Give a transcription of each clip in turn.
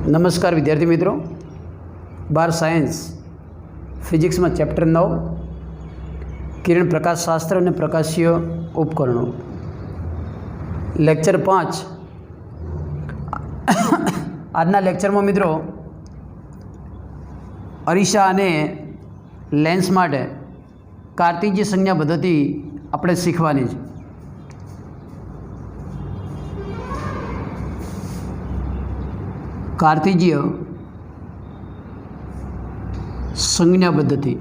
नमस्कार विद्यार्थी मित्रों, 12 सायन्स फिजिक्स में चैप्टर 9 किरण प्रकाश शास्त्र और प्रकाशीय उपकरणों लेक्चर 5। आजना लेक्चर में मित्रों अरीसा अने लेंस माटे कार्तीजीय संज्ञा पद्धति આપણે શીખવાની છે। कार्तीजीय संज्ञा पद्धति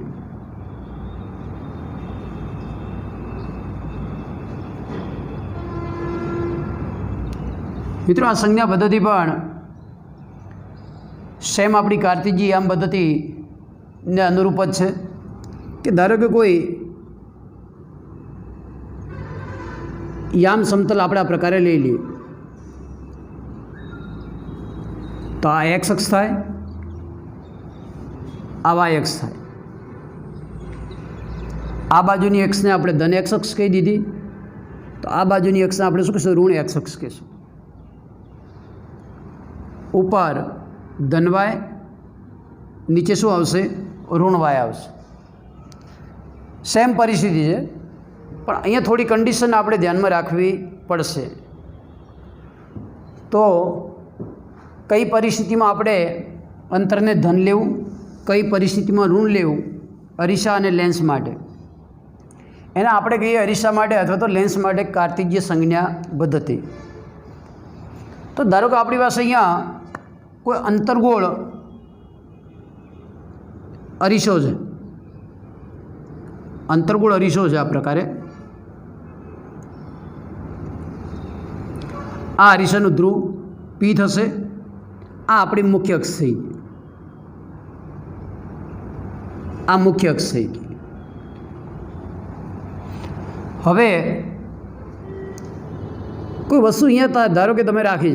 मित्रों आ संज्ञा पद्धति पण सेम अपनी कार्तीजीय याम पद्धति ने अनुरूप ज छे कि धारो कि कोई याम समतल आपणे आ प्रकारे लई लीए तो आ एक्स अक्ष थाय, आ वाय अक्ष थाय। आ बाजुनी एक्स ने आपणे धन एक्स अक्ष कही दीधी तो आ बाजुनी एक्स ने आपणे शुं कहीशुं? ऋण एक्स अक्ष कहीशुं। ऊपर धन वाय, नीचे शुं आवशे? ऋण वाय आवशे। सेम परिस्थिति है पण अहींया थोड़ी कंडीशन आपणे ध्यानमां राखवी पड़शे। तो कई परिस्थिति में आपणे अंतर ने धन लेवू, कई परिस्थिति में ऋण लेवू अरीसा अने लेंस माटे। एने आपणे कहीए अरीसा माटे अथवा तो लेंस माटे कार्तीजीय संज्ञा पद्धति। तो धारो कि आपणी पासे अहींया कोई अंतरगोळ अरीसो छे, अंतरगोळ अरीसो छे। आ प्रकारे आ अरीसानुं ध्रुव पी थशे। आ अपनी मुख्य अक्ष थी, आ मुख्य अक्ष थी। हवे कोई वस्तु अहींया धारो कि तमे राखी,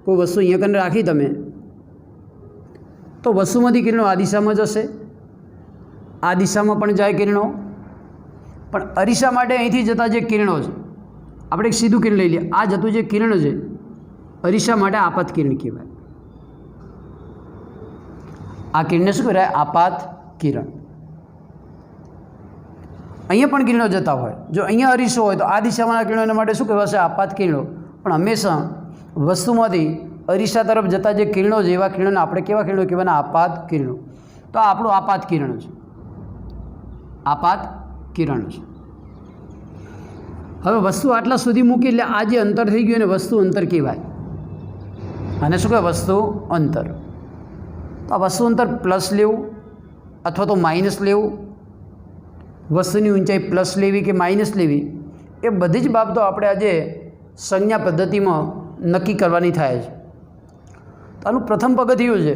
कोई वस्तु अहींया कने राखी तमे तो वस्तुमांथी किरणों आ दिशामां जशे, आ दिशामां पण जाय किरणों। पण अरीसा माटे અહીંથી જતા જે કિરણો છે આપણે એક સીધું કિરણ લઈ લઈએ। આ જતું જે કિરણ છે अरीसा माटे आपात किरण कहेवाय। आ किरण ने शुं कहेवाय? आपात किरण। अहींया पण किरणों जता होय, जो अहींया अरीसो होय तो आ दिशामांना किरणों माटे शुं कहेवाशे? आपात किरणों। पण हमेशा वस्तुमांथी अरीसा तरफ जता जे किरणों छे एवा किरणोने आपणे केवा किरणों कहेवाना? आपात किरणों। तो आ आपणुं आपात किरण छे, आपात किरण छे। हवे वस्तु आटला सुधी मूकी એટલે आ जे अंतर थई गयुं एने वस्तु अंतर कहेवाय। आने शुं कहेवाय? वस्तु अंतर। तो आ वस्तु अंतर प्लस लेवू अथवा तो माइनस लेवू, वस्तुनी ऊंचाई प्लस लेवी कि माइनस लेवी, ए बधी ज बाबतो आपणे आज संज्ञा पद्धति में नक्की करवानी थाय छे। तो आनुं प्रथम पगथियुं छे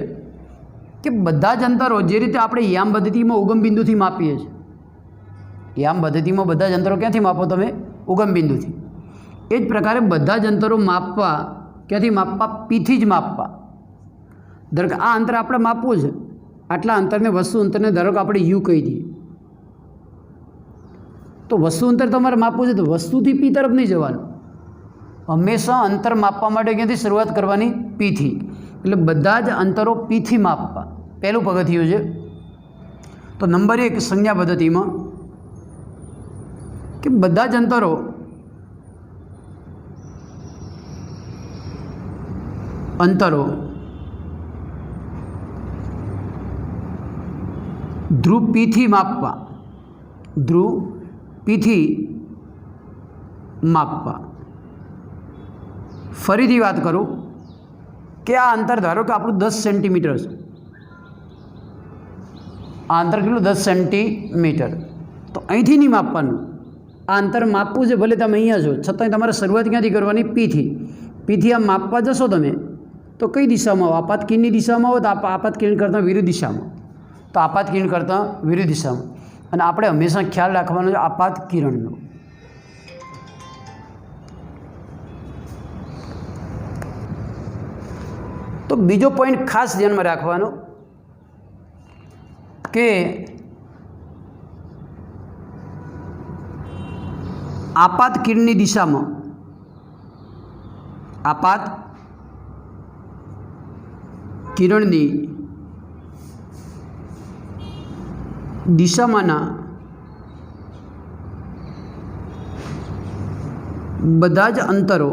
कि बधा ज अंतरो जे रीते आपणे याम पद्धति में उगम बिंदुथी मापीए छीए, याम पद्धति में बधा ज अंतरो क्यांथी मापो तमे? उगम बिंदुथी। ए ज प्रकारे बधा ज अंतरो मापवा क्यांथी मापवा? पी थी ज मापवा। धारो के आ अंतर आपणे मापवुं छे, आटला अंतरने वस्तु अंतरने धारो के आपणे यू कही दीए तो वस्तु अंतर तमारे मापवुं छे तो वस्तुथी पी तरफ नहीं जवानुं। हमेशा अंतर मापवा माटे क्यांथी शरूआत करवानी? पी थी। एटले बधा ज अंतरो पी थी मापवा पहेलुं पगथियुं छे। तो नंबर 1 संज्ञा पद्धति में कि बधा ज अंतरो ध्रुव पी थी मापवा, ध्रुव पी थी मापवा। फरीथी बात करूँ कि आ अंतर धारो कि आपणुं 10 सेंटीमीटर छे। आ अंतर केटलुं? 10 सेंटीमीटर। तो અહીંથી नहीं मापवानुं, आ अंतर मापवुं छे। भले तमे अहींया छो छतांय तमारे शरूआत क्यांथी करवानी? पी थी। पी थी आ मापवा जशो तमे तो कई दिशामां? आपात किरणनी दिशामां हो तो आपात किरण करता विरुद्ध दिशामां, तो आपात किरण करता विरुद्ध दिशामां। अने आपणे हमेशा ख्याल राखवानो छे आपात किरणनो। तो बीजो पॉइंट खास ध्यान में राखवानो के आपात किरणनी दिशामां आपात કિરણની દિશામાંના બધા જ અંતરો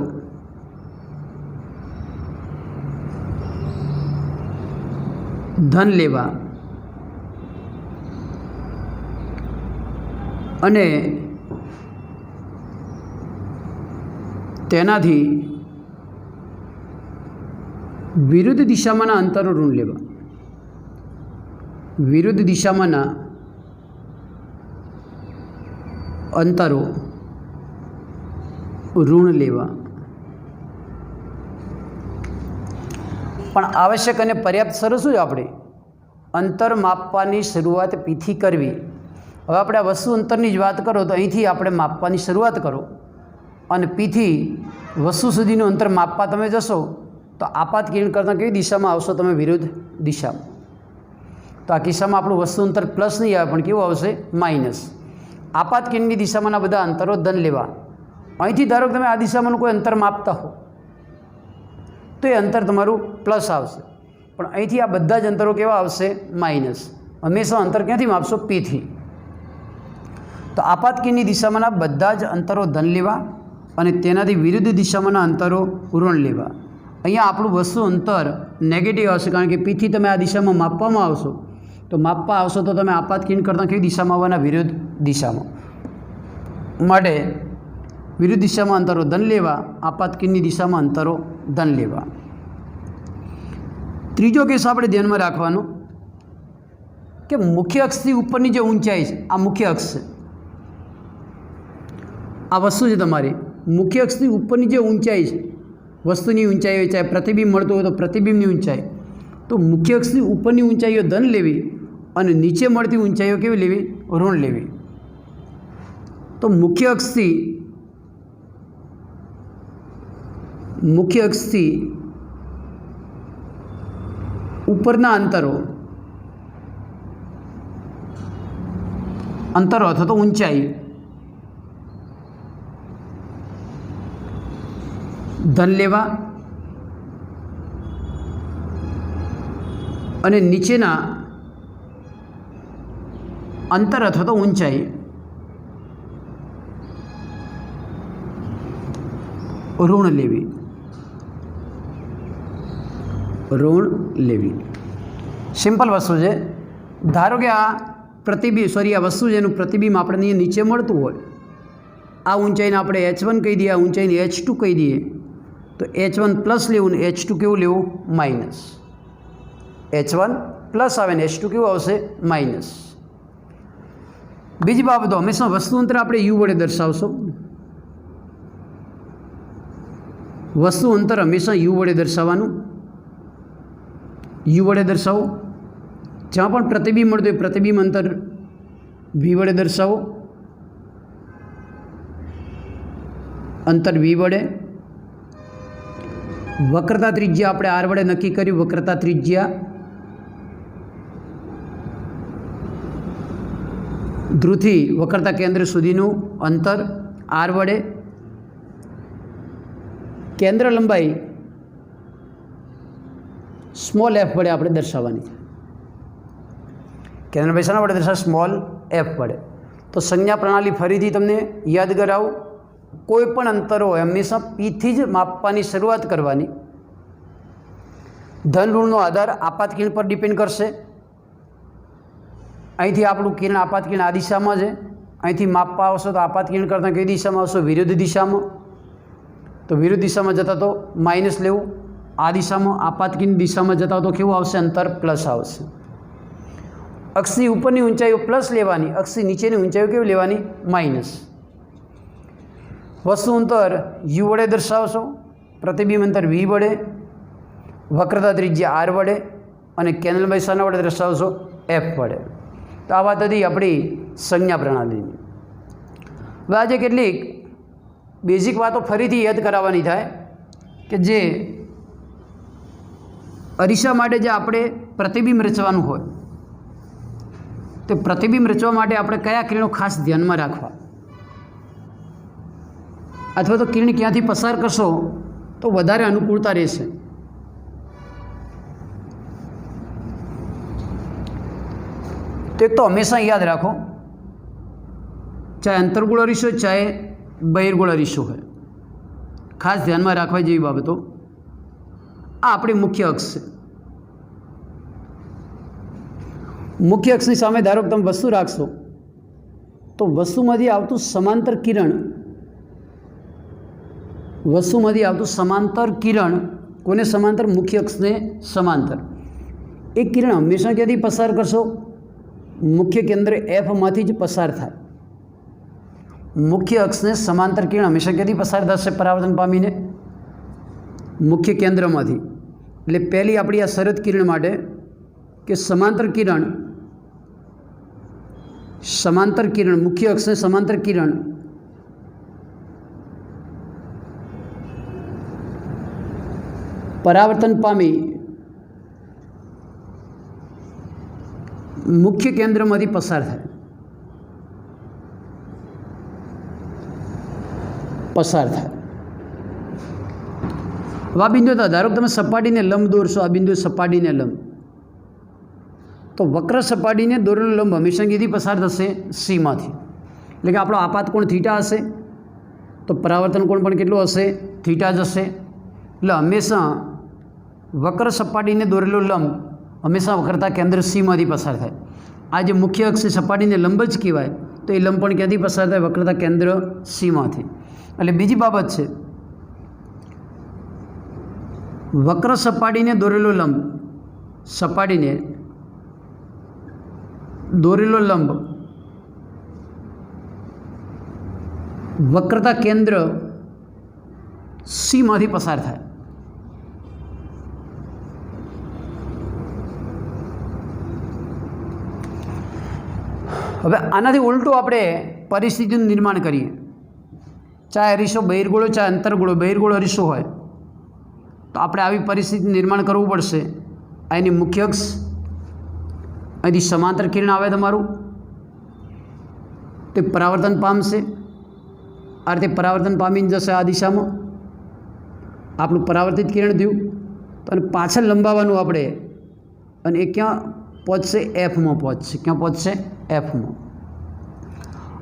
ધન લેવા અને તેનાથી વિરુદ્ધ દિશામાંના અંતરો ઋણ લેવા. વિરુદ્ધ દિશામાંના અંતરો ઋણ લેવા. પણ આવશ્યક અને પર્યાપ્ત શરત શું છે? આપણે અંતર માપવાની શરૂઆત પીથી કરવી. હવે આપણે આ વસ્તુ અંતરની જ વાત કરો તો અહીંથી આપણે માપવાની શરૂઆત કરો અને પીથી વસ્તુ સુધીનું અંતર માપવા તમે જશો તો આપાત કિરણ કરતાં કેવી દિશામાં આવશો? તમે વિરુદ્ધ દિશામાં. તો આ કિસ્સામાં આપણું વસ્તુ અંતર પ્લસ નહીં આવે પણ કેવું આવશે? માઇનસ. આપાત કિરણની દિશામાંના બધા અંતરો ધન લેવા. અહીંથી ધારો કે તમે આ દિશામાંનું કોઈ અંતર માપતા હો તો એ અંતર તમારું પ્લસ આવશે, પણ અહીંથી આ બધા જ અંતરો કેવા આવશે? માઇનસ. હંમેશા અંતર ક્યાંથી માપશો? પીથી. તો આપાત કિરણની દિશામાંના બધા જ અંતરો ધન લેવા અને તેનાથી વિરુદ્ધ દિશામાંના અંતરો ઋણ લેવા. અહીંયા આપણું વસ્તુ અંતર નેગેટિવ આવશે, કારણ કે પીથી તમે આ દિશામાં માપવામાં આવશો તો માપવા આવશો તો તમે આપાત કિરણ કરતાં કેવી દિશામાં આવવાના? વિરુદ્ધ દિશામાં. માટે વિરુદ્ધ દિશામાં અંતરો ધન લેવા, આપાત કિરણની દિશામાં અંતરો ધન લેવા. ત્રીજો કેસ આપણે ધ્યાનમાં રાખવાનો કે મુખ્ય અક્ષથી ઉપરની જે ઊંચાઈ છે, આ મુખ્ય અક્ષ છે, આ વસ્તુ છે તમારી. મુખ્ય અક્ષથી ઉપરની જે ઊંચાઈ છે, વસ્તુની ઊંચાઈ હોય, ચાહે પ્રતિબિંબ મળતું હોય તો પ્રતિબિંબની ઊંચાઈ, તો મુખ્ય અક્ષથી ઉપરની ઊંચાઈઓ ધન લેવી અને નીચે મળતી ઊંચાઈઓ કેવી લેવી? ઋણ લેવી. તો મુખ્ય અક્ષથી ઉપરના અંતરો અથવા તો ઊંચાઈ ધન લેવા અને નીચેના અંતર અથવા તો ઊંચાઈ ઋણ લેવી. સિમ્પલ વસ્તુ છે. ધારો કે આ આ વસ્તુ જેનું પ્રતિબિંબ આપણે નીચે મળતું હોય, આ ઊંચાઈને આપણે H1 કહી દઈએ, આ ઊંચાઈને H2 કહી દઈએ, તો H1 પ્લસ લેવું ને H2 કેવું લેવું? માઇનસ. H1 પ્લસ આવે ને H2 કેવું આવશે? માઇનસ. બીજી બાબતો, હંમેશા વસ્તુ અંતર આપણે યુ વડે દર્શાવશો. વસ્તુ અંતર હંમેશા યુ વડે દર્શાવવાનું. યુ વડે દર્શાવો. જ્યાં પણ પ્રતિબિંબ મળતું હોય પ્રતિબિંબ અંતર વી વડે દર્શાવો. અંતર વી વડે. વક્રતા ત્રિજ્યા આપણે આર વડે નક્કી કર્યું. વક્રતા ત્રિજ્યા ધ્રુવથી વક્રતા કેન્દ્ર સુધીનું અંતર આર વડે. કેન્દ્ર લંબાઈ સ્મોલ એફ વડે આપણે દર્શાવવાની છે. કેન્દ્ર લંબાઈ શાના વડે દર્શાવે? સ્મોલ એફ વડે. તો સંજ્ઞા પ્રણાલી ફરીથી તમને યાદ કરાવું. કોઈ પણ અંતરો હોય હંમેશા પીથી જ માપવાની શરૂઆત કરવાની. ધન ઋણનો આધાર આપાત કિરણ પર ડિપેન્ડ કરશે. અહીંથી આપણું કિરણ આપાત કિરણ આ દિશામાં છે, અહીંથી માપવા આવશો તો આપાત કિરણ કરતાં કઈ દિશામાં આવશો? વિરુદ્ધ દિશામાં. તો વિરુદ્ધ દિશામાં જતા તો માઇનસ લેવું. આ દિશામાં આપાત કિરણ દિશામાં જતા તો કેવું આવશે? અંતર પ્લસ આવશે. અક્ષની ઉપરની ઊંચાઈઓ પ્લસ લેવાની, અક્ષની નીચેની ઊંચાઈઓ કેવી લેવાની? માઇનસ. વસ્તુ અંતર યુ વડે દર્શાવશો, પ્રતિબિંબ અંતર વી વડે, વક્રતા ત્રિજ્યા આર વડે અને કેન્દ્ર લંબાઈ શાના વડે દર્શાવશો? એફ વડે. તો આ વાત હતી આપણી સંજ્ઞા પ્રણાલીની. હવે આજે કેટલીક બેઝિક વાતો ફરીથી યાદ કરાવવાની થાય કે જે અરીસા માટે જે આપણે પ્રતિબિંબ રચવાનું હોય તો પ્રતિબિંબ રચવા માટે આપણે કયા કિરણો ખાસ ધ્યાનમાં રાખવા, અથવા તો કિરણ ક્યાંથી પસાર કરશો તો વધારે અનુકૂળતા રહેશે. तो एक तो हमेशा याद रखो, चाहे अंतर्गोल अरीसो चाहे बहिर्गोल अरीसो है, खास ध्यान में राखवा जेवी बाबतो। आ आपणी मुख्य अक्ष है। मुख्य अक्षनी सामे धारो कि तमे वस्तु राखशो तो वस्तुमांथी आवतुं समांतर किरण, वस्तुमांथी आवतुं समांतर किरण कोने समांतर? मुख्य अक्षने समांतर। एक किरण हमेशा क्यांथी पसार करशो? मुख्य केंद्र एफ मांथी ज पसार थाय। मुख्य अक्षने समांतर किरण हमेशा क्यांथी पसार थशे परावर्तन पामीने? मुख्य केंद्रमांथी। એટલે પહેલી આપણી આ શરત કિરણ માટે કે समांतर किरण मुख्य अक्ष ने समांतर किरण परावर्तन पामी मुख्य केंद्र में पसार थाय। आ बिंदु धारो कि तमे सपाटी ने लंब दौरशो, आ बिंदु सपाटी ने लंब, तो वक्र सपाटी ने दौरेलो लंब हमेशा क्यांथी पसार थशे? सी मांथी। એટલે કે આપણો આપાત કોણ થીટા હશે તો પરાવર્તન કોણ પણ કેટલું હશે? થીટા જ હશે। એટલે હંમેશા વક્ર સપાટીને દોરેલો લંબ હંમેશા વક્રતા કેન્દ્ર સી માંથી પસાર થાય। આ જે મુખ્ય અક્ષ સપાટીને લંબ જ કહેવાય તો એ લંબ પણ ક્યાંથી પસાર થાય? વક્રતા કેન્દ્ર સી માંથી। એટલે બીજી બાબત છે, વક્ર સપાટીને દોરેલો લંબ, સપાટીને દોરેલો લંબ વક્રતા કેન્દ્ર સી માંથી પસાર થાય। હવે આનાથી ઉલટું આપણે પરિસ્થિતિનું નિર્માણ કરીએ, ચાહે અરીસો બહિર્ગોળો ચાહે અંતર્ગોળો, બહિર્ગોળ અરીસો હોય તો આપણે આવી પરિસ્થિતિનું નિર્માણ કરવું પડશે। આ એની મુખ્ય અક્ષ, અહીંથી समांतर किरण आवे तमारू ते परावर्तन पामशे, आ रीते परावर्तन पामीने जशे आ दिशामां, आपणुं परावर्तित किरण थयुं तो पाछळ लंबावानुं आपणे अने ए क्यां पहोंचशे? एफ में पहोंचशे। क्यां पहोंचशे? एफ में।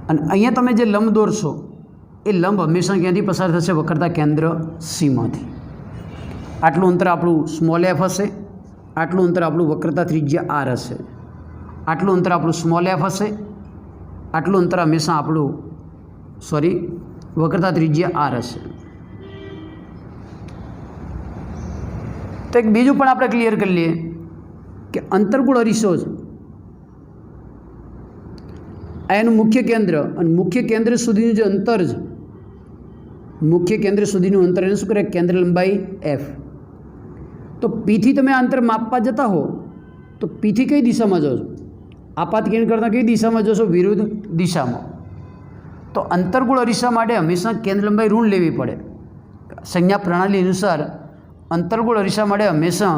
अने अहींया तमे जे लंब दौरशो ए लंब हमेशा क्यांथी पसार थशे? वक्रता केंद्र सी मांथी। आटलुं अंतर आपणुं स्मॉल एफ हशे, आटलुं अंतर आपणुं वक्रता त्रिज्या आर हशे, आटलुं अंतर आपणुं स्मॉल एफ हशे, आटलुं अंतर हमेशा आपणुं वक्रता त्रिज्या आर हशे। तो एक बीजું પણ આપણે ક્લિયર કરી લઈએ કે અંતર્ગોળ અરીસો છે આ એનું મુખ્ય કેન્દ્ર, અને મુખ્ય કેન્દ્ર સુધીનું જે અંતર છે, મુખ્ય કેન્દ્ર સુધીનું અંતર એને શું કરે? કેન્દ્ર લંબાઈ એફ। તો પીથી તમે અંતર માપવા જતા હો તો પીથી કઈ દિશામાં જશો? આપાત કિરણ કરતાં કઈ દિશામાં જશો? વિરુદ્ધ દિશામાં। તો અંતર્ગોળ અરીસા માટે હંમેશા કેન્દ્ર લંબાઈ ઋણ લેવી પડે। સંજ્ઞા પ્રણાલી અનુસાર અંતર્ગોળ અરીસા માટે હંમેશા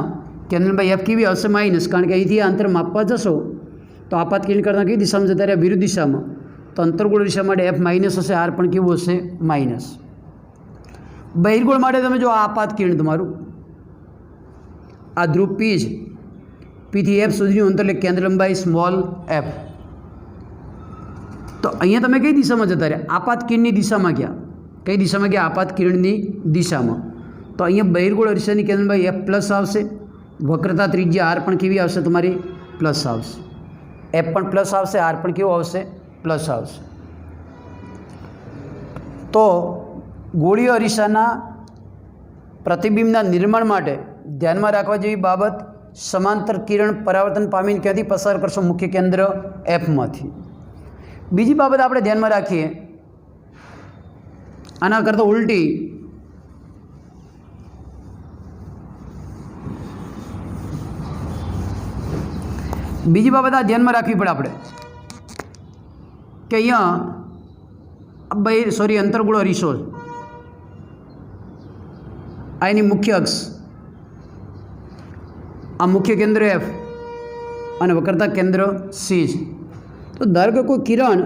કેન્દ્ર લંબાઈ એફ કેવી હશે? માઇનસ, કારણ કે અહીંથી આ અંતર માપવા જશો તો આપાત કિરણ કરતાં કઈ દિશામાં જતા રહ્યા? વિરુદ્ધ દિશામાં। તો અંતર્ગોળ અરીસા માટે એફ માઇનસ હશે, આર પણ કેવું હશે? માઇનસ। બહિર્ગોળ માટે તમે જો આપાત કિરણ તમારું આ ધ્રુવ પી છે, પીથી એફ સુધીનું અંતર એટલે કેન્દ્ર લંબાઈ સ્મોલ એફ। તો અહીંયા તમે કઈ દિશામાં જતા રહ્યા? આપાત કિરણની દિશામાં ગયા। કઈ દિશામાં ગયા? આપાત કિરણની દિશામાં। તો અહીંયા બહિર્ગોળ અરીસાની કેન્દ્ર લંબાઈ એફ પ્લસ આવશે, વક્રતા ત્રિજ્યા આર પણ કેવી આવશે? તમારી પ્લસ આવશે। એફ પણ પ્લસ આવશે, આર પણ કેવું આવશે? પ્લસ આવશે। તો ગોળીય અરીસાના પ્રતિબિંબના નિર્માણ માટે ધ્યાનમાં રાખવા જેવી બાબત, समांतर किरण परावर्तन पामीने क्यांथी पसार करशो? मुख्य केंद्र एफ मांथी। बीजी बाबत आपणे ध्यानमां राखीए, आना करता उल्टी बीजी बाबत आ ध्यान में राखवी पड़े आपणे के अहींया अंतर्गोळ अरीसो आ एनी मुख्य अक्ष, आ मुख्य केंद्र एफ और वक्रता केंद्र सी। तो धारो के कोई किरण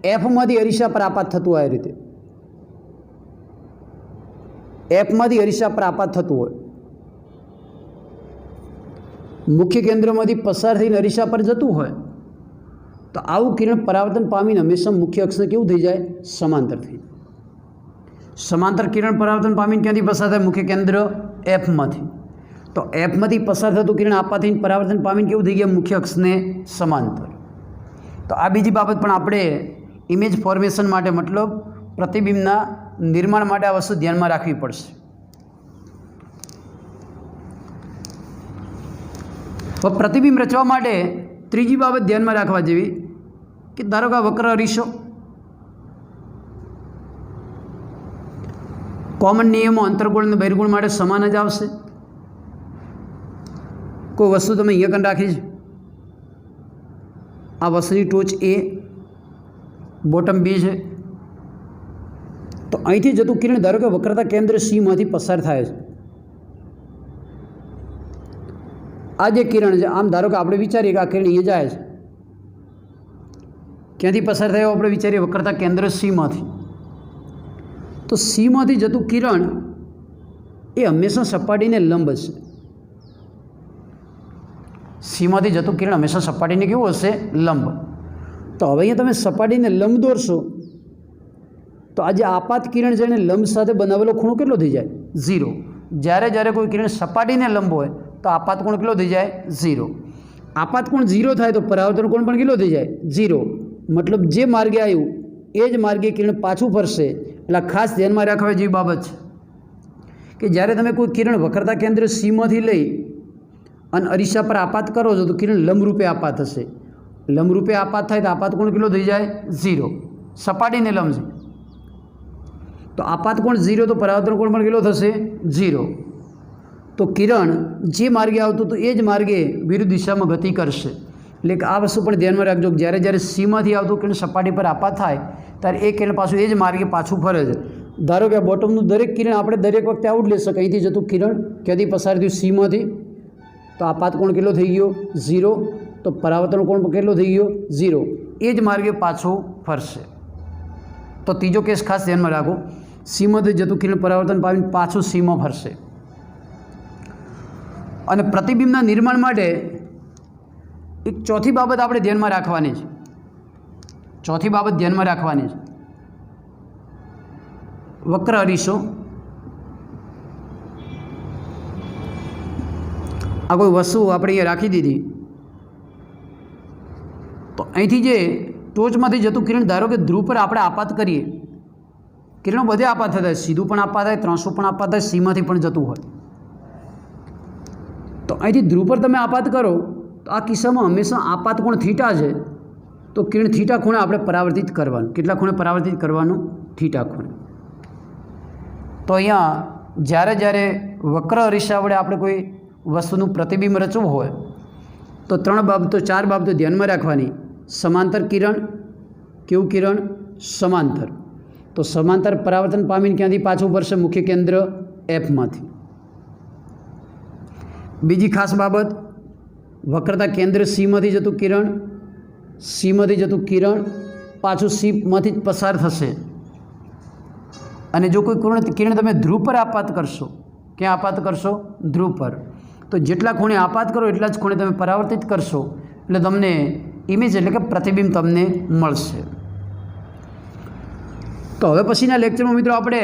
एफ मांथी अरीसा पर आपात थतुं होय, आ रीते एफ मांथी अरीसा पर आपात थतुं होय, मुख्य केंद्र मांथी पसार थईने अरीसा पर जतुं होय તો આવું કિરણ પરાવર્તન પામીને હંમેશા મુખ્ય અક્ષને કેવું થઈ જાય? સમાંતર થઈ જાય. સમાંતર કિરણ પરાવર્તન પામીને ક્યાંથી પસાર થાય? મુખ્ય કેન્દ્ર એફમાંથી. તો એફમાંથી પસાર થતું કિરણ આપવાથી પરાવર્તન પામીને કેવું થઈ ગયા? મુખ્ય અક્ષને સમાંતર. તો આ બીજી બાબત પણ આપણે ઇમેજ ફોર્મેશન માટે, મતલબ પ્રતિબિંબના નિર્માણ માટે આ વસ્તુ ધ્યાનમાં રાખવી પડશે. તો પ્રતિબિંબ રચવા માટે ત્રીજી બાબત ધ્યાનમાં રાખવા જેવી કે ધારો કે આ વક્ર અરીસો, કોમન નિયમો અંતર્ગોળ અને બહિર્ગોળ માટે સમાન જ આવશે. કોઈ વસ્તુ તમે અહીંયા કન રાખી છે, આ વસ્તુની ટોચ એ, બોટમ બી છે, તો અહીંથી જતું કિરણ ધારો કે વક્રતા કેન્દ્ર સીમાંથી પસાર થાય છે. આ જે કિરણ છે, આમ ધારો કે આપણે વિચારીએ કે આ કિરણ અહીંયા જાય છે, ક્યાંથી પસાર થયો આપણે વિચારીએ? વક્રતા કેન્દ્ર સીમાંથી. તો સીમાંથી જતું કિરણ એ હંમેશા સપાટીને લંબ હશે. સીમાંથી જતું કિરણ હંમેશા સપાટીને કેવું હશે? લંબ. તો હવે અહીંયા તમે સપાટીને લંબ દોરશો તો આ જે આપાત કિરણ છે એને લંબ સાથે બનાવેલો ખૂણો કેટલો થઈ જાય? 0. જ્યારે કોઈ કિરણ સપાટીને લંબ હોય તો આપાત કોણ કેટલો થઈ જાય? 0. આપાત કોણ 0 થાય તો પરાવર્તન કોણ પણ કેટલો થઈ જાય? 0. મતલબ જે માર્ગે આવ્યું એ જ માર્ગે કિરણ પાછું ફરશે. એટલે ખાસ ધ્યાનમાં રાખવા જેવી બાબત છે કે જ્યારે તમે કોઈ કિરણ વક્રતા કેન્દ્ર સીમાંથી લઈ અને અરીસા પર આપાત કરો છો તો કિરણ લંબરૂપે આપાત થશે. લંબરૂપે આપાત થાય તો આપાત કોણ કેટલો થઈ જાય? 0. સપાટીને લંબ છે તો આપાત કોણ 0 તો પરાવર્તન કોણ પણ કેટલો થશે? 0. તો કિરણ જે માર્ગે આવતું હતું એ જ માર્ગે વિરુદ્ધ દિશામાં ગતિ કરશે. એટલે કે આ વસ્તુ પણ ધ્યાનમાં રાખજો કે જ્યારે સીમાંથી આવતું કિરણ સપાટી પર આપાત થાય ત્યારે એ કિરણ પાછું એ જ માર્ગે પાછું ફરે છે. ધારો કે બોટમનું દરેક કિરણ આપણે દરેક વખતે આવું જ લઈ શકીએ. અહીંથી જતું કિરણ ક્યાંથી પસાર થયું? સીમાંથી. તો આપાત કોણ કેટલો થઈ ગયો? 0. તો પરાવર્તન કોણ કેટલો થઈ ગયો? 0. એ જ માર્ગે પાછું ફરશે. તો ત્રીજો કેસ ખાસ ધ્યાનમાં રાખો, સીમાંથી જતું કિરણ પરાવર્તન પામીને પાછું સીમાં ફરશે. અને પ્રતિબિંબના નિર્માણ માટે એક ચોથી બાબત આપણે ધ્યાનમાં રાખવાની છે. ચોથી બાબત ધ્યાનમાં રાખવાની છે, વક્ર અરીસો. આ કોઈ વસ્તુ આપણે અહીંયા રાખી દીધી તો અહીંથી જે ટોચમાંથી જતું કિરણ ધારો કે ધ્રુવ પર આપણે આપાત કરીએ, કિરણો બધે આપાત થાય, સીધું પણ આપાત થાય, 300 પણ આપાત થાય, સીમાંથી પણ જતું હોય. તો અહીંથી ધ્રુવ પર તમે આપાત કરો તો આ કિસ્સામાં હંમેશા આપાત કોણ થીટા છે તો કિરણ થીટા ખૂણે આપણે પરાવર્તિત કરવાનું. કેટલા ખૂણે પરાવર્તિત કરવાનું? થીટા ખૂણે. તો અહીંયા જ્યારે વક્ર અરીસા વડે આપણે કોઈ વસ્તુનું પ્રતિબિંબ રચવું હોય તો 4 બાબતો ધ્યાનમાં રાખવાની. સમાંતર કિરણ. કેવું કિરણ? સમાંતર. તો સમાંતર પરાવર્તન પામીને ક્યાંથી પાછું ફરશે? મુખ્ય કેન્દ્ર એફમાંથી. બીજી ખાસ બાબત, વક્રતા કેન્દ્ર સીમાંથી જતું કિરણ પાછું સીમાંથી જ પસાર થશે. અને જો કોઈ કિરણ તમે ધ્રુવ પર આપાત કરશો, ક્યાં આપાત કરશો? ધ્રુવ પર. તો જેટલા ખૂણે આપાત કરો એટલા જ ખૂણે તમે પરાવર્તિત કરશો એટલે તમને ઇમેજ એટલે કે પ્રતિબિંબ તમને મળશે. તો હવે પછીના લેક્ચરમાં મિત્રો આપણે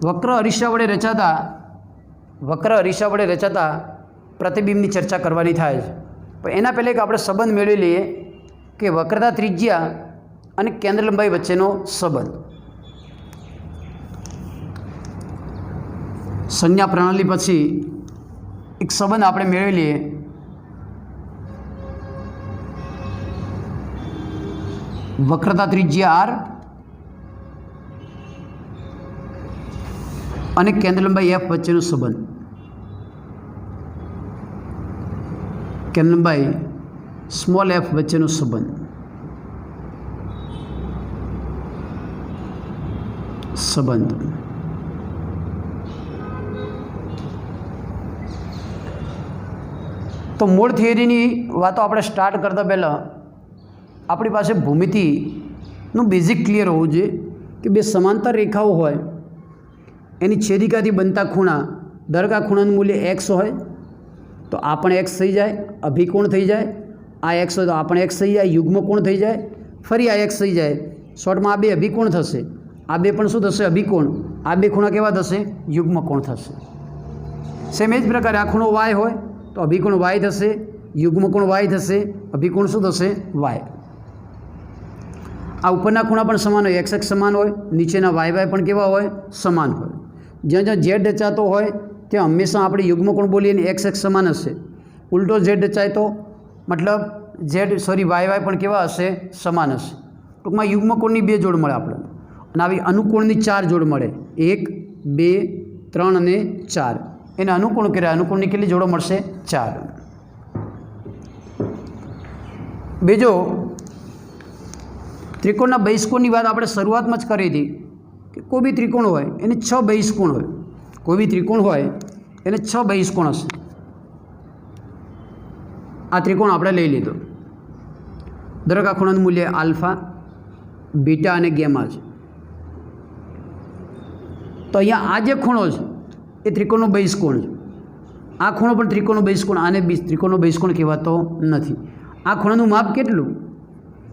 વક્ર અરીસા વડે રચાતા પ્રતિબિંબની ચર્ચા કરવાની થાય છે. પણ એના પહેલાં એક આપણે સંબંધ મેળવી લઈએ કે વક્રતા ત્રિજ્યા અને કેન્દ્ર લંબાઈ વચ્ચેનો સંબંધ. સંજ્ઞા પ્રણાલી પછી એક સંબંધ આપણે મેળવી લઈએ. વક્રતા ત્રિજ્યા r અને કેન્દ્ર લંબાઈ f વચ્ચેનો સંબંધ. કેન્દ્ર લંબાઈ સ્મોલ f વચ્ચેનો સંબંધ. તો મૂળ થિયરીની વાતો આપણે સ્ટાર્ટ કરતાં પહેલાં આપણી પાસે ભૂમિતિનું બેઝિક ક્લિયર હોવું જોઈએ કે બે સમાંતર રેખાઓ હોય એની છેદિકાથી બનતા ખૂણા, દરેક આ ખૂણાનું મૂલ્ય x હોય તો આ પણ x થઈ જાય, અભિકોણ થઈ જાય, आ एक्स हो तो आपण एक्स थी जाए, युग्म कोण थी जाए, फरी आ एक्स थी जाए। शॉर्ट में आ बे अभिकोण थशे, आ बे पण शुं थशे अभिकोण, आ बे खूणा केवा थशे युग्म कोण थशे। सेम एज प्रकार आ खूणो वाय होय तो अभिकोण वाय थशे, युग्म कोण वाय थशे, अभिकोण शुं थशे वाय। आ उपरना खूणा पण समान होय, एक्स एक्स समान होय, नीचेना वाय वाय पण केवा होय समान होय। ज्यां ज्यां जेड रचातो होय त्यां हमेशा આપણે युग्म कोण बोलीए ने एक्स एक्स समान हशे। उल्टो जेड रचाय तो मतलब जेड सॉरी वाय वाय पण केवा हशे समान हशे। टूंकमां युग्म कोणनी बे जोड़ मळे आपणे अने आवी अनुकोणनी 4 जोड़ मळे, 1 2 3 અને 4 એને અનુકોણ કર્યા। અનુકોણની કેટલી જોડો મળશે 4। બીજો ત્રિકોણના બહિષ્કોણની વાત આપણે શરૂઆતમાં જ કરી હતી કે કોઈ બી ત્રિકોણ હોય એને 6 બહિષ્કોણ હોય, કોઈ બી ત્રિકોણ હોય એને 6 બહિષ્કોણ હશે। આ ત્રિકોણ આપણે લઈ લીધો, દરેક આ ખૂણાનું મૂલ્ય આલ્ફા બીટા અને ગેમા છે। તો અહીંયા આ જે ખૂણો છે એ ત્રિકોણનો બહિષ્કોણ છે, આ ખૂણો પણ ત્રિકોણનો બહિષ્કોણ, આને ત્રિકોણનો બહિષ્કોણ કહેવાતો નથી। આ ખૂણાનું માપ કેટલું,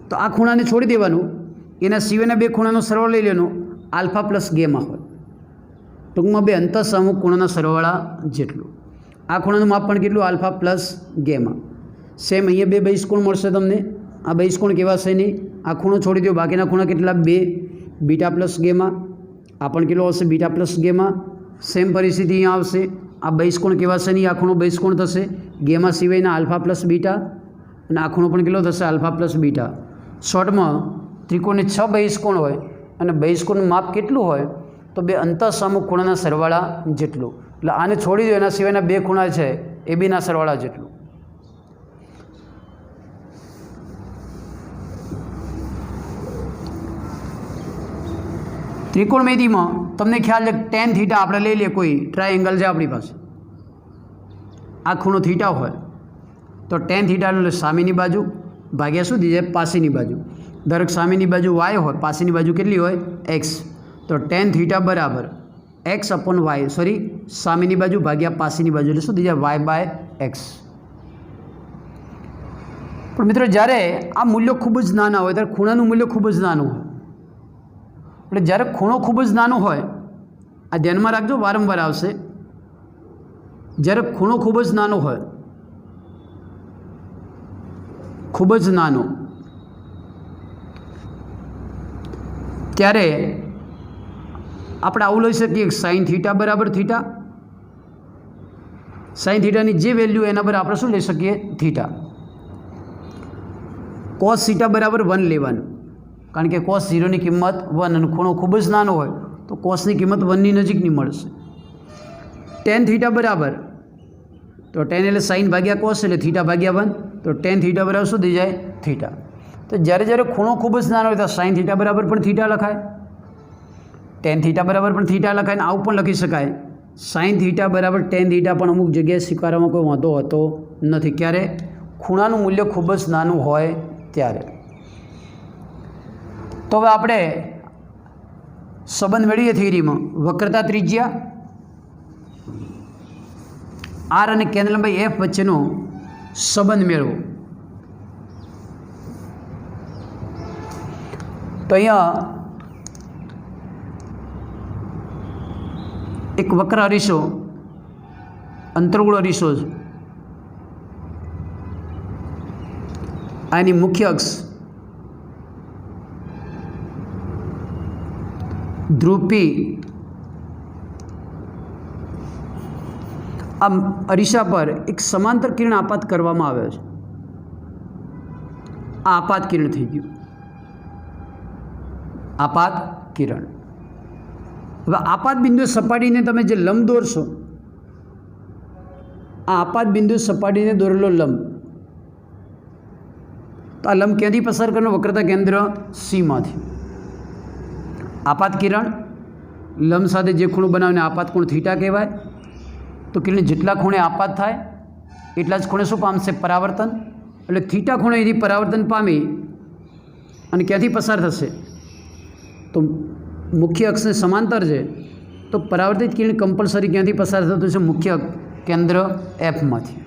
તો આ ખૂણાને છોડી દેવાનું, એના સિવાયના બે ખૂણાનો સરવાળો લઈ લેવાનો, આલ્ફા પ્લસ ગેમા હોય, ટૂંકમાં બે અંતઃસમુખ ખૂણાના સરવાળા જેટલું। આ ખૂણાનું માપ પણ કેટલું આલ્ફા પ્લસ ગેમા। સેમ અહીંયા બે બહિષ્કોણ મળશે તમને, આ બહિષ્કોણ કહેવાશે નહીં, આ ખૂણો છોડી દો, બાકીના ખૂણા કેટલા 2 બીટા પ્લસ ગેમા, આ પણ કેટલો હશે બીટા પ્લસ ગેમા। સેમ પરિસ્થિતિ અહીંયા આવશે, આ બહિષ્કોણ કહેવાશે નહીં, આ ખૂણો બહિષ્કોણ થશે, ગેમા સિવાયના આલ્ફા પ્લસ બીટા, અને આ ખૂણો પણ કેટલો થશે આલ્ફા પ્લસ બીટા। શોર્ટમાં ત્રિકોણને 6 બહિષ્કોણ હોય અને બહિષ્કોણનું માપ કેટલું હોય તો બે અંતઃસમુખ ખૂણાના સરવાળા જેટલું, એટલે આને છોડી દો, એના સિવાયના બે ખૂણા છે એ બેના સરવાળા જેટલું। ત્રિકોણમિતિમાં તમને ખ્યાલ છે ટેન થીટા આપણે લઈ લઈએ, કોઈ ટ્રાયેંગલ છે આપણી પાસે, આ ખૂણો થીટા હોય તો ટેન થીટા એટલે સામેની બાજુ ભાગ્યા શું થઈ જાય પાછળની બાજુ। દરેક સામેની બાજુ વાય હોય, પાછળની બાજુ કેટલી હોય એક્સ, તો ટેન થીટા બરાબર એક્સ અપોન વાય, સોરી સામેની બાજુ ભાગ્યા પાછળની બાજુ, એટલે શું થઈ જાય વાય બાય એક્સ। પણ મિત્રો જ્યારે આ મૂલ્યો ખૂબ જ નાના હોય ત્યારે ખૂણાનું મૂલ્ય ખૂબ જ નાનું હોય, એટલે જ્યારે ખૂણો ખૂબ જ નાનો હોય, આ ધ્યાનમાં રાખજો વારંવાર આવશે, જ્યારે ખૂણો ખૂબ જ નાનો હોય, ખૂબ જ નાનો, ત્યારે આપણે આવું લઈ શકીએ સાઇન થીટા બરાબર થીટા, સાઇન થીટાની જે વેલ્યુ એના પર આપણે શું લઈ શકીએ થીટા। કોસ થીટા બરાબર 1 લેવાનું, કારણ કે કોસ 0ની કિંમત 1 અને ખૂણો ખૂબ જ નાનો હોય તો કોસની કિંમત 1ની નજીકની મળશે। ટેન થીટા બરાબર, તો ટેન એટલે સાઇન ભાગ્યા કોસ એટલે થીટા ભાગ્યા 1, તો ટેન થીટા બરાબર શું થઈ જાય થીટા। તો જ્યારે જ્યારે ખૂણો ખૂબ જ નાનો હોય તો સાઇન થીટા બરાબર પણ થીટા લખાય, ટેન થીટા બરાબર પણ થીટા લખાય, ને આવું પણ લખી શકાય સાઇન થીટા બરાબર ટેન થીટા, પણ અમુક જગ્યાએ સ્વીકારવામાં કોઈ વાંધો હોતો નથી, ક્યારે ખૂણાનું મૂલ્ય ખૂબ જ નાનું હોય ત્યારે। તો હવે આપણે સંબંધ મેળવીએ થિયરીમાં, વક્રતા ત્રિજ્યા આર અને કેન્દ્ર લંબાઈ એફ વચ્ચેનો સંબંધ મેળવો। તો અહીંયા એક વક્ર અરીસો, અંતર્ગોળ અરીસો છે, આની મુખ્ય અક્ષ ધ્રુવ પી, આમ અરીસા પર એક સમાંતર કિરણ આપાત કરવામાં આવે છે, આ આપાત કિરણ થઈ ગયું, આપાત કિરણ। હવે આપાત બિંદુ સપાટીને તમે જે લંબ દોરશો, આ આપાત બિંદુ સપાટીને દોરેલો લંબ, તો આ લંબ ક્યાંથી પસાર કરવાનો વક્રતા કેન્દ્ર સીમાંથી। આપાત કિરણ લંબ સાથે જે ખૂણો બનાવીને આપાત કોણ થીટા કહેવાય। તો કિરણ જેટલા ખૂણે આપાત થાય એટલા જ ખૂણે શું પામશે પરાવર્તન, એટલે થીટા ખૂણે એથી પરાવર્તન પામી અને ક્યાંથી પસાર થશે તો મુખ્ય અક્ષને સમાંતર છે, તો પરાવર્તિત કિરણ કમ્પલસરી ક્યાંથી પસાર થતું છે મુખ્ય કેન્દ્ર એફમાંથી।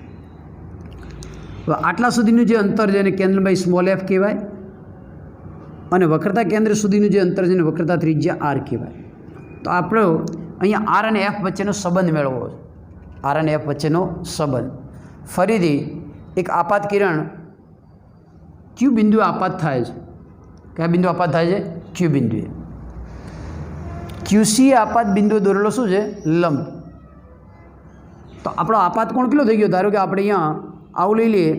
હવે આટલા સુધીનું જે અંતર છે એને કેન્દ્ર બાય સ્મોલ એફ કહેવાય, અને વક્રતા કેન્દ્ર સુધીનું જે અંતર છે એને વક્રતા ત્રિજ્યા આર કહેવાય. તો આપણે અહીંયા આર અને એફ વચ્ચેનો સંબંધ મેળવવો છે. આર અને એફ વચ્ચેનો સંબંધ. ફરીથી એક આપાત કિરણ ક્યુ બિંદુએ આપાત થાય છે. કયા બિંદુ આપાત થાય છે? ક્યુ બિંદુએ. ક્યુસી આપાત બિંદુ દોરેલો શું છે? લંબ. તો આપણો આપાત કોણ કેટલો થઈ ગયો? ધારો કે આપણે અહીંયા આવું લઈ લઈએ,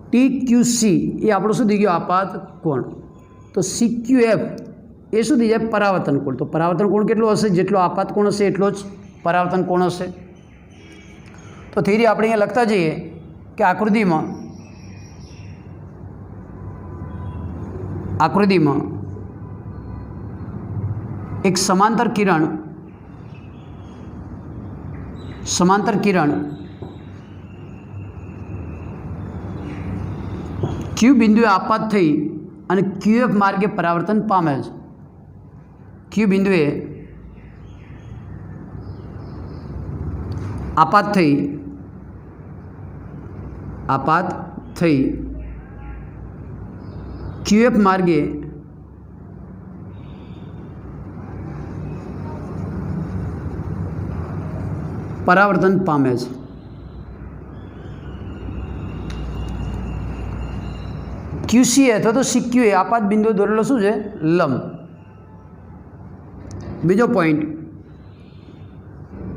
ટી ક્યુ સી એ આપણો શું થઈ ગયો? આપાત કોણ. તો સી ક્યુ એફ એ શું થઈ જાય? પરાવર્તન કોણ. તો પરાવર્તન કોણ કેટલો હશે? જેટલો આપાત કોણ હશે એટલો જ પરાવર્તન કોણ હશે. તો થિયરી આપણે અહીંયા લખતા જઈએ કે આકૃતિમાં એક સમાંતર કિરણ ક્યુ બિંદુએ આપાત થઈ અને ક્યુએફ માર્ગે પરાવર્તન પામે છે. ક્યુ બિંદુએ આપાત થઈ ક્યુએફ માર્ગે પરાવર્તન પામે છે. ક્યુસી અથવા તો સીક્યુએ આપાત બિંદુ દોરેલો શું છે? લંબ. બીજો પોઈન્ટ,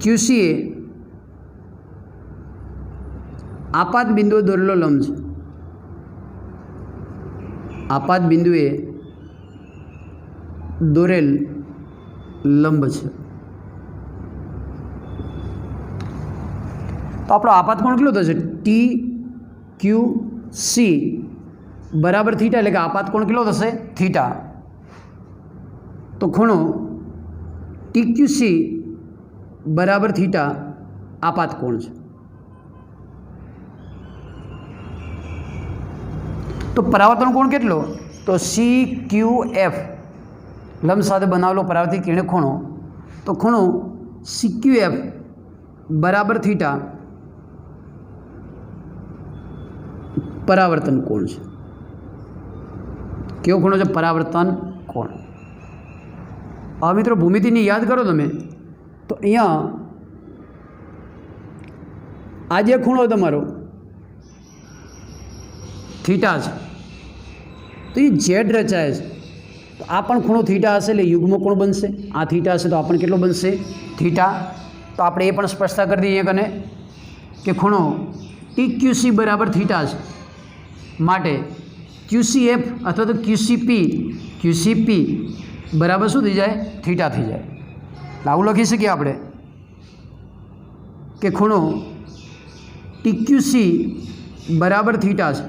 ક્યુસીએ આપાત બિંદુએ દોરેલો લંબ છે. આપાત બિંદુએ દોરેલ લંબ છે. તો આપણો આપાત કોણ કેટલો થશે? ટી ક્યુ સી બરાબર થીટા, એટલે કે આપાત કોણ કેટલો થશે? થીટા. તો ખૂણો ટી ક્યુ સી બરાબર થીટા આપાત કોણ છે. તો પરાવર્તન કોણ કેટલો? તો સી ક્યુ એફ લંબ સાથે બનાવેલો પરાવર્તિત કિરણિક ખૂણો. તો ખૂણો સી ક્યુ એફ બરાબર થીટા પરાવર્તન કોણ છે. કેવો ખૂણો છે? પરાવર્તન કોણ. હવે મિત્રો ભૂમિતિની યાદ કરો તમે, તો અહીંયા આ જે ખૂણો તમારો થીટા છે, તો એ ઝેડ રચાય છે. તો આ પણ ખૂણો થીટા હશે એટલે યુગ્મ કોણ બનશે. આ થીટા હશે તો આ પણ કેટલો બનશે? થીટા. તો આપણે એ પણ સ્પષ્ટતા કરી દઈએ કને કે ખૂણો ટી ક્યુ સી બરાબર થીટા છે, માટે ક્યુસી એફ અથવા તો ક્યુસીપી બરાબર શું થઈ જાય? થીટા થઈ જાય. આવું લખી શકીએ આપણે કે ખૂણો ટીક્યુસી બરાબર થીટા છે,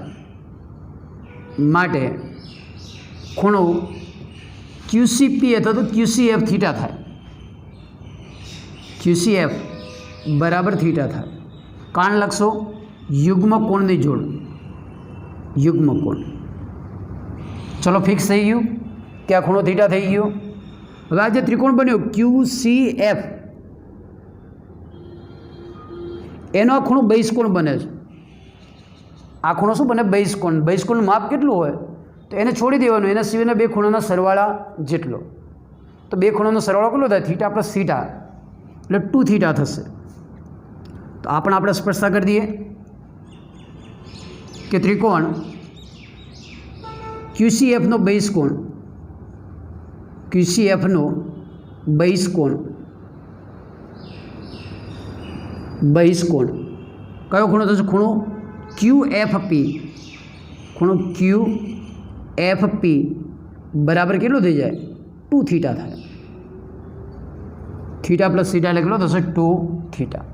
માટે ખૂણો ક્યુસીપી અથવા તો ક્યુસીએફ થીટા થાય. ક્યુસીએફ બરાબર થીટા થાય. કારણ લખશો યુગ્મ કોણની જોડ. યુગ્મ કોણ. ચલો ફિક્સ થઈ ગયું કે આ ખૂણો થીટા થઈ ગયો. હવે આ જે ત્રિકોણ બન્યો QCF એનો આ ખૂણો બહિષ્કોણ બને છે. આ ખૂણો શું બને? બહિષ્કોણ. બહિષ્કોણનું માપ કેટલું હોય? તો એને છોડી દેવાનું, એના સિવાયના બે ખૂણાના સરવાળા જેટલો. તો બે ખૂણાનો સરવાળો કેટલો થાય? થીટા પ્લસ થીટા એટલે 2 થીટા થશે. તો આ પણ આપણે સ્પષ્ટતા કરી દઈએ કે ત્રિકોણ QCFનો બહિષ્કોણ કયો ખૂણો થશે? ખૂણો QFP. ખૂણો QFP બરાબર કેટલો થઈ જાય? 2 થીટા થાય. થીટા પ્લસ થીટા એટલે કેટલો થશે? 2 થીટા.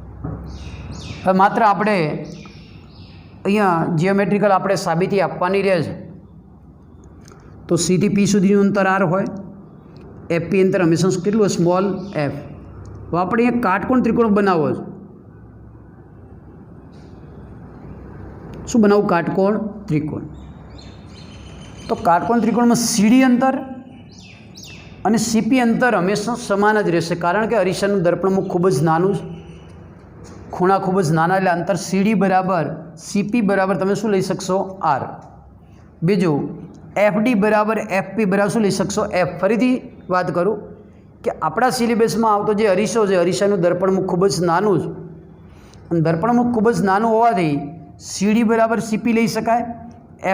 હવે માત્ર આપણે અહીંયા જીઓમેટ્રિકલ આપણે સાબિતી આપવાની રહે છે. તો સી થી પી સુધીનું અંતર આર હોય, એફપી અંતર હંમેશા કેટલું હોય? Small F. તો આપણે અહીંયા કાટકોણ ત્રિકોણ બનાવવો છે. શું બનાવવું? કાટકોણ ત્રિકોણ. તો કાટકોણ ત્રિકોણમાં સીડી અંતર અને સીપી અંતર હંમેશા સમાન જ રહેશે, કારણ કે અરીસાનું દર્પણમાં ખૂબ જ નાનું છે. ખૂણા ખૂબ જ નાના એટલે અંતર CD બરાબર CP બરાબર તમે શું લઈ શકશો R. બીજું FD બરાબર FP બરાબર શું લઈ શકશો F. ફરીથી વાત કરું કે આપણા સિલેબસમાં આવતો જે અરીસો છે અરીસાનું દર્પણમુખ ખૂબ જ નાનું છે અને દર્પણમુખ ખૂબ જ નાનું હોવાથી CD બરાબર CP લઈ શકાય,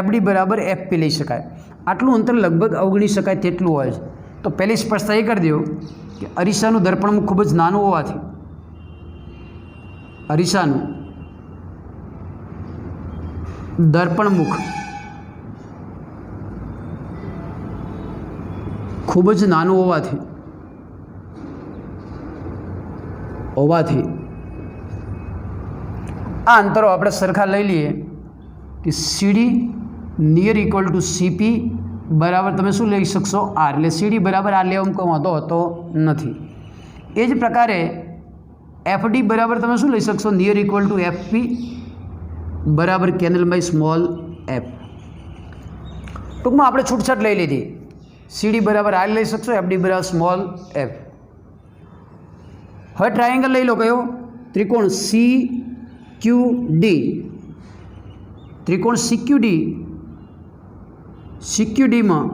FD બરાબર FP લઈ શકાય. આટલું અંતર લગભગ અવગણી શકાય તેટલું હોય છે. તો પહેલી સ્પષ્ટતા એ કરી દો કે અરીસાનું દર્પણમુખ ખૂબ જ નાનું હોવાથી અરીસાનું દર્પણમુખ ખૂબ જ નાનું હોવાથી આ અંતરો આપણે સરખા લઈ લઈએ કે CD near equal to CP બરાબર તમે શું લઈ શકશો R. એટલે CD બરાબર R લેવામાં કોઈ વાંધો હોતો નથી. એ જ પ્રકારે FD બરાબર તમે શું લઈ શકશો નિયર ઇક્વલ ટુ FP બરાબર કેન્દ્ર બાય સ્મોલ f. ટૂંકમાં આપણે છૂટછાટ લઈ લીધી. CD બરાબર R લઈ શકશો, FD બરાબર સ્મોલ f. હવે ટ્રાયેંગલ લઈ લો કયો ત્રિકોણ CQD. ત્રિકોણ CQDમાં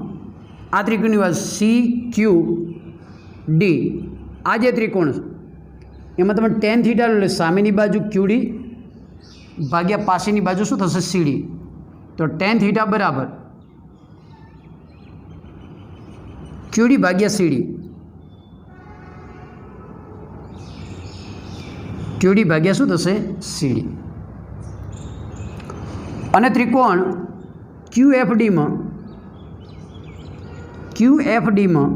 આ ત્રિકોણની વાત CQD આ જે ત્રિકોણ એમાં તમે tan થીટા લો એટલે સામેની બાજુ QD ભાગ્યા પાસેની બાજુ શું થશે CD. તો tan થીટા બરાબર QD ભાગ્યા CD. QD ભાગ્યા શું થશે CD. અને ત્રિકોણ QFDમાં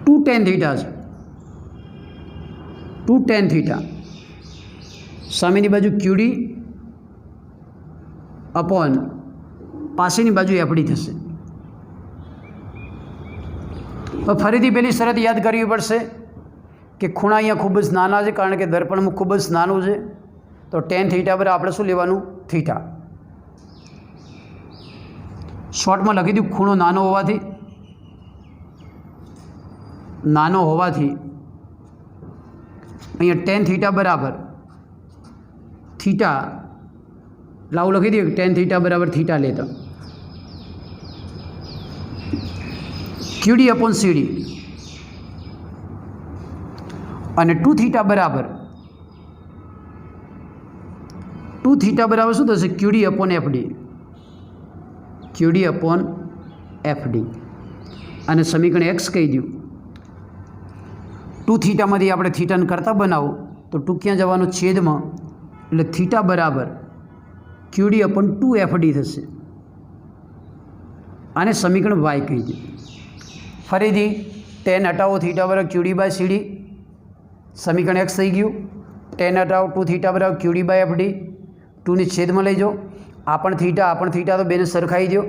2 tan થીટા છે. 2 tan થીટા સામેની બાજુ QD અપોન પાસેની બાજુ FD થશે. ફરીથી પેલી શરત યાદ કરવી પડશે કે ખૂણા અહીંયા ખૂબ જ નાના છે કારણ કે દર્પણમુખ ખૂબ જ નાનું છે. તો tan થીટા બરાબર આપણે શું લેવાનું થીટા. શોર્ટમાં લખી દઉં ખૂણો નાનો હોવાથી અહીંયા tan થીટા બરાબર થીટા લાવું લખી દઈએ tan થીટા બરાબર થીટા લેતા QD અપોન CD અને 2 થીટા બરાબર શું થશે QD અપોન FD. અને સમીકરણ x કહી દઉં 2 થીટામાંથી આપણે થીટાને કરતા બનાવો તો 2 ક્યાં જવાનું છેદમાં એટલે થીટા બરાબર QD અપોન 2FD થશે. આને સમીકરણ y કહી દઉં. ફરીથી tan હટાવો થીટા બરાબર QD બાય CD સમીકરણ x થઈ ગયું. tan હટાવો 2 થીટા બરાબર QD બાય FD 2 ની છેદમાં લઈ જાઓ. આ પણ થીટા તો બેને સરખાઈ દો.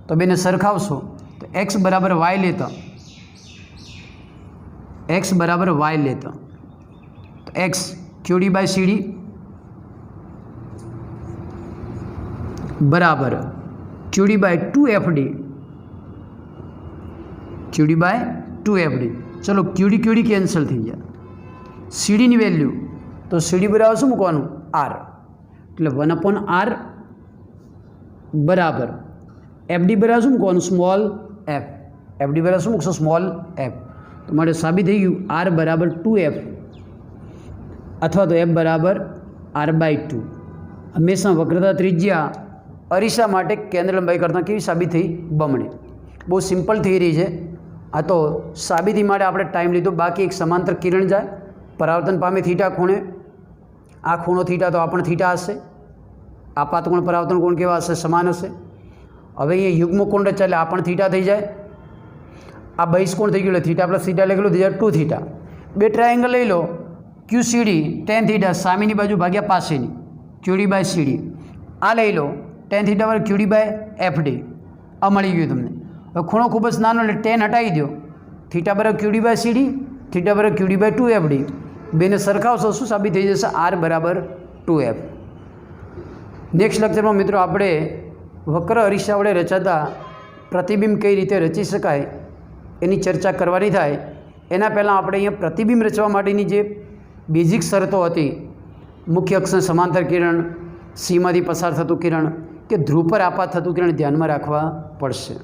તો બેને સરખાવશો તો x બરાબર y લેતા તો x QD બાય CD બરાબર QD બાય 2FD ચલો QD કેન્સલ થઈ જાય. CDની વેલ્યુ તો CD બરાબર શું મૂકવાનું R એટલે 1/R બરાબર FD બરાબર શું મૂકવાનું સ્મોલ f. FD બરાબર શું મૂકશો સ્મોલ f. તો માટે સાબિત થઈ ગયું R બરાબર 2f અથવા તો f બરાબર R/2. હંમેશા વક્રતા ત્રિજ્યા અરીસા માટે કેન્દ્ર લંબાઈ કરતાં કેવી સાબિત થઈ બમણી. બહુ સિમ્પલ થિયરી છે. આ તો સાબિતી માટે આપણે ટાઈમ લીધો. બાકી એક સમાંતર કિરણ જાય પરાવર્તન પામે થીટા ખૂણે. આ ખૂણો થીટા તો આ પણ થીટા હશે. આપાત કોણ પરાવર્તન કોણ કેવા હશે સમાન હશે. હવે અહીંયા યુગ્મ કોણ રચાય એટલે આ પણ થીટા થઈ જાય. આ બહિષ્કોણ થઈ ગયું એટલે થીટા પ્લસ થીટા લખેલું થઈ જાય 2 થીટા. બે ટ્રાયેંગલ લઈ લો QCD tan થીટા સામેની બાજુ ભાગ્યા પાસેની QD બાય CD. આ લઈ લો tan થીટા બરાબર QD બાય FD. આ મળી ગયું તમને. હવે ખૂણો ખૂબ જ નાનો એટલે tan હટાવી દો. થીટા બરાબર QD બાય CD થીટા બરાબર QD બાય 2FD. બેને સરખાવશો શું સાબિત થઈ જશે R બરાબર 2f. નેક્સ્ટ લેક્ચરમાં મિત્રો આપણે વક્ર અરીસા વડે રચાતા પ્રતિબિંબ કઈ રીતે રચી શકાય એની ચર્ચા કરવાની થાય. એના પહેલાં આપણે અહીંયા પ્રતિબિંબ રચવા માટેની જે બેઝિક શરતો હતી, મુખ્ય અક્ષને સમાંતર કિરણ, સીમાંથી પસાર થતું કિરણ કે ધ્રુવ પર આપાત થતું કિરણ ધ્યાનમાં રાખવા પડશે.